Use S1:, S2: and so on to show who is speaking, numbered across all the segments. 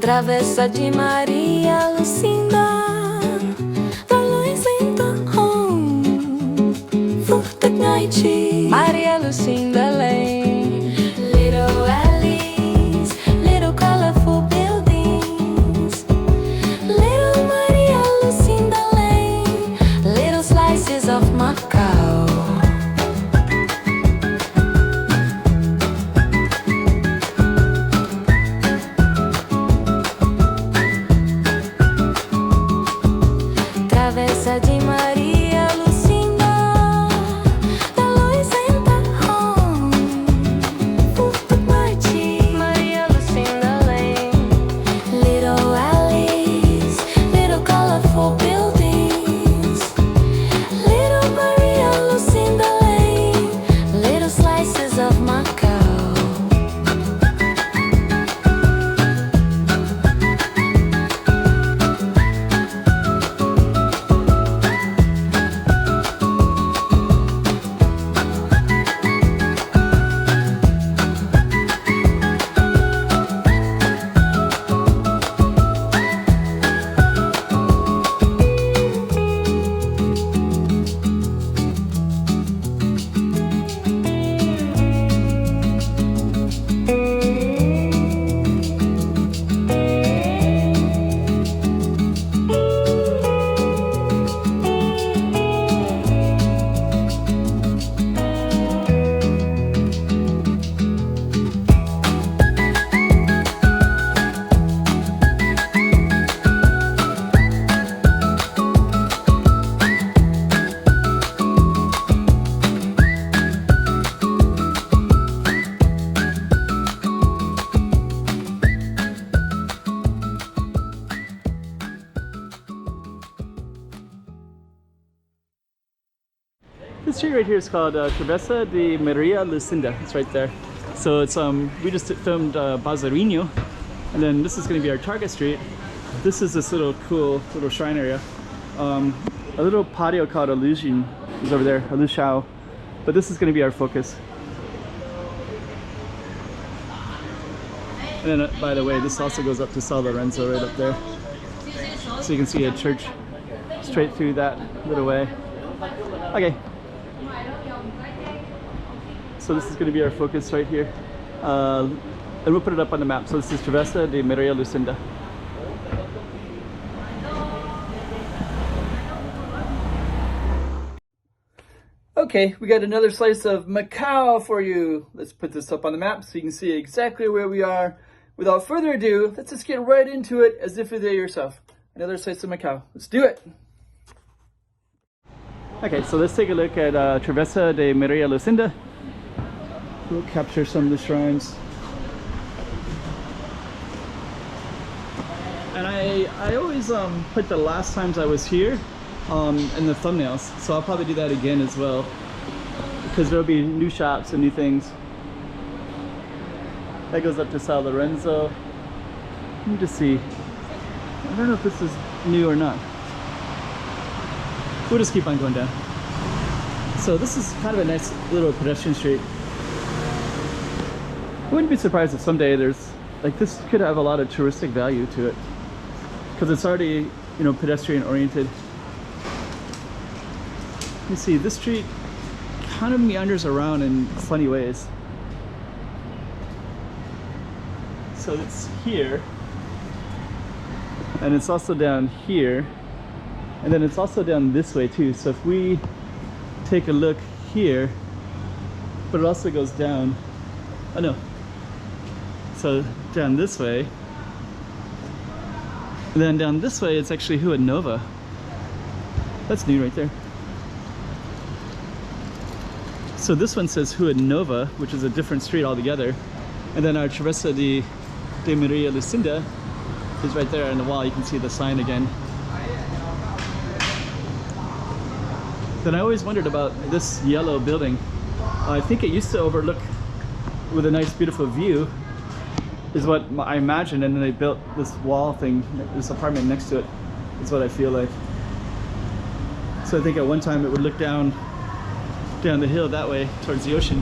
S1: Travessa de Maria Lucinda, da Lucinda home, Furtak Nighty, Maria Lucinda Lane, little alleys, little colorful buildings, little Maria Lucinda Lane, little slices of Macau. Travessa de Maria Lucinda, da Lucinda home, Furtak Nighty, Maria Lucinda Lane, little alleys, little colorful buildings, little Maria Lucinda Lane, little slices of Macau.
S2: This street right here is called Travessa de Maria Lucinda. It's right there. So it's we just filmed Bazarino, and then this is going to be our target street. This is this little cool little shrine area. A little patio called Illusion is over there, Illusion. But this is going to be our focus. And then, by the way, this also goes up to San Lorenzo right up there. So you can see a church straight through that little way. Okay. So this is going to be our focus right here. And we'll put it up on the map. So this is Travessa de Maria Lucinda. Okay, we got another slice of Macau for you. Let's put this up on the map so you can see exactly where we are. Without further ado, let's just get right into it as if you're there yourself. Another slice of Macau. Let's do it. Okay, so let's take a look at Travessa de Maria Lucinda. We'll capture some of the shrines. And I always put the last times I was here in the thumbnails, so I'll probably do that again as well, because there'll be new shops and new things. That goes up to San Lorenzo. Let me just see. I don't know if this is new or not. We'll just keep on going down. So this is kind of a nice little pedestrian street. I wouldn't be surprised if someday there's, like, this could have a lot of touristic value to it, because it's already, you know, pedestrian oriented. You see, this street kind of meanders around in funny ways. So it's here, and it's also down here, and then it's also down this way too. So if we take a look here, but it also goes down, oh no, so down this way, and then down this way it's actually Rua Nova. That's new right there. So this one says Rua Nova, which is a different street altogether, and then our Travessa de Maria Lucinda is right there on the wall. You can see the sign again. Then I always wondered about this yellow building. I think it used to overlook with a nice beautiful view, is what I imagined, and then they built this wall thing, this apartment next to it, is what I feel like. So I think at one time it would look down the hill that way towards the ocean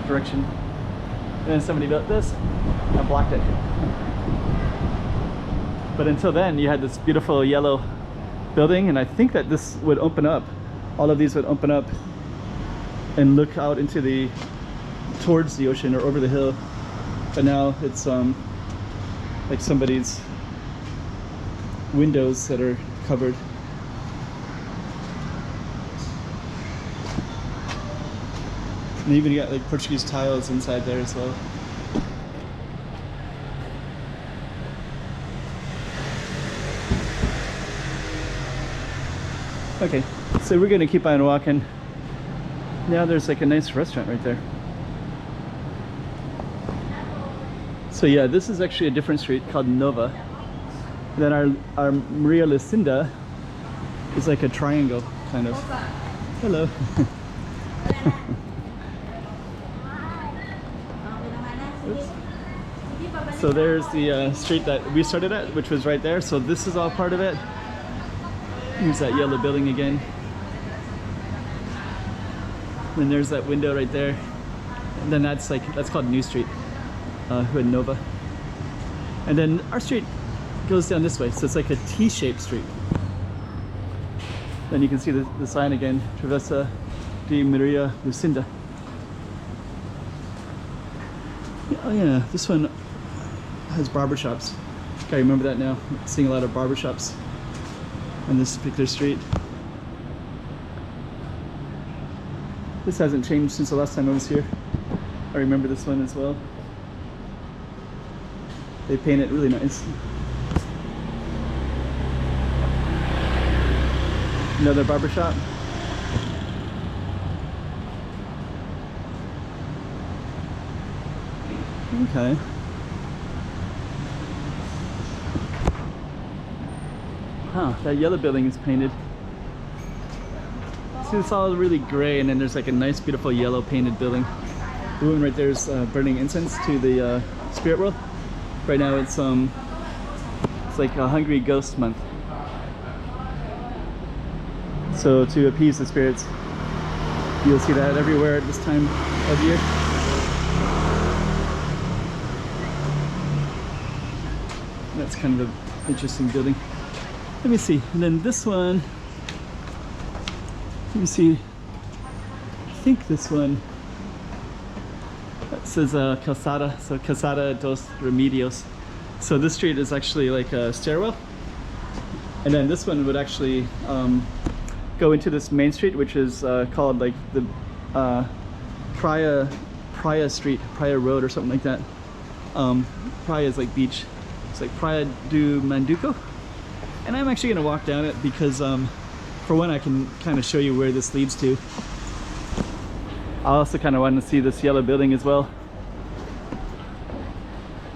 S2: direction. And then somebody built this and blocked it. But until then, you had this beautiful yellow building, and I think that this would open up. All of these would open up and look out into the towards the ocean or over the hill. But now it's like somebody's windows that are covered. And even got like Portuguese tiles inside there as well. Okay, so we're gonna keep on walking. Now there's like a nice restaurant right there. So yeah, this is actually a different street called Nova. Then our Maria Lucinda is like a triangle, kind of. Hello. So there's the street that we started at, which was right there. So this is all part of it. Here's that yellow building again. And there's that window right there. And then that's called New Street, Hood Nova. And then our street goes down this way, so it's like a T-shaped street. Then you can see the sign again, Travessa de Maria Lucinda. Oh yeah, this one has barbershops. I remember that now. I'm seeing a lot of barbershops on this particular street. This hasn't changed since the last time I was here. I remember this one as well. They paint it really nice. Another barbershop. Okay. Huh, that yellow building is painted. See, it's all really gray, and then there's like a nice, beautiful yellow painted building. The woman right there is burning incense to the spirit world. Right now it's like a Hungry Ghost Month. So to appease the spirits, you'll see that everywhere at this time of year. That's kind of an interesting building. Let me see, and then this one, let me see, I think this one, that says Calzada, so Calzada dos Remedios. So this street is actually like a stairwell, and then this one would actually go into this main street, which is called like the Praia Street, Praia Road or something like that. Praia is like beach. It's like Praia do Manduco. And I'm actually going to walk down it because for one, I can kind of show you where this leads to. I also kind of want to see this yellow building as well.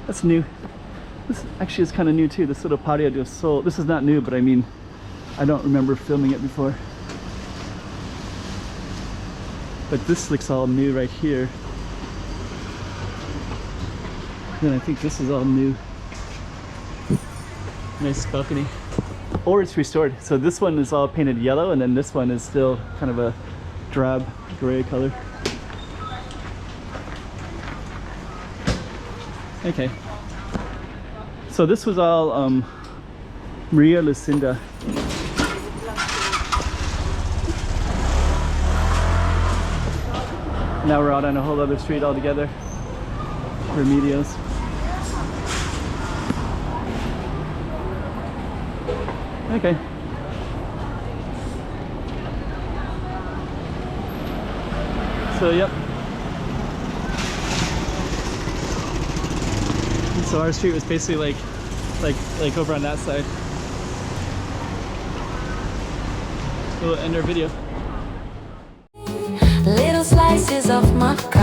S2: That's new. This actually is kind of new too, this little Patio del Sol. This is not new, but I mean, I don't remember filming it before. But this looks all new right here. Then I think this is all new. Nice balcony. Or it's restored. So this one is all painted yellow, and then this one is still kind of a drab gray color. Okay. So this was all Maria Lucinda. Now we're out on a whole other street altogether. Remedios. Okay. So yep. So our street was basically like over on that side. We'll end our video.
S1: Little slices of Macau.